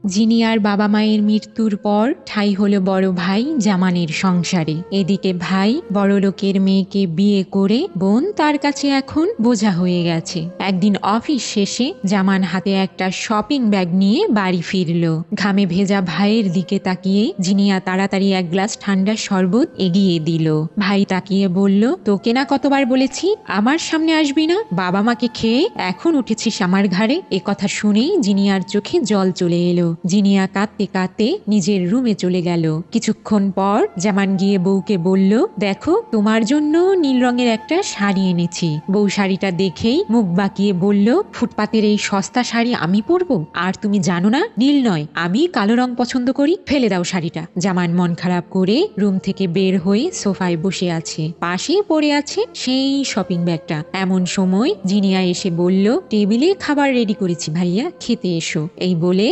Junior বাবা মায়ের মৃত্যুর পর ঠাঁই হলো বড় ভাই জামানের সংসারে। এদিকে ভাই বড়লোকের মেয়েকে বিয়ে করে বোন তার কাছে এখন বোঝা হয়ে গেছে। একদিন অফিস শেষে জামান হাতে একটা শপিং ব্যাগ নিয়ে বাড়ি ফিরল। ঘামে ভেজা ভাইয়ের দিকে তাকিয়ে জিনিয়া তাড়াতাড়ি এক গ্লাস ঠান্ডা শরবত এগিয়ে দিল। ভাই তাকিয়ে বলল, তোকে না কতবার বলেছি আমার সামনে আসবি না, বাবা মাকে খেয়ে এখন উঠেছিস আমার ঘাড়ে। এ কথা শুনেই জিনিয়ার চোখে জল চলে এলো। জিনিয়া কাঁদতে কাঁদতে নিজের রুমে চলে গেল। কিছুক্ষণ পর জামান গিয়ে বউকে বলল, দেখো তোমার জন্য নীল রঙের একটা শাড়ি এনেছি। বউ শাড়িটা দেখেই মুখ বাঁকিয়ে বলল, ফুটপাতের এই সস্তা শাড়ি আমি পরবো? আর তুমি জানো না নীল নয়, আমি কালো রং পছন্দ করি, ফেলে দাও শাড়িটা। জামান মন খারাপ করে রুম থেকে বের হয়ে সোফায় বসে আছে। পাশেই পড়ে আছে সেই শপিং ব্যাগটা। এমন সময় জিনিয়া এসে বলল, টেবিলে খাবার রেডি করেছি ভাইয়া, খেতে এসো। এই বলে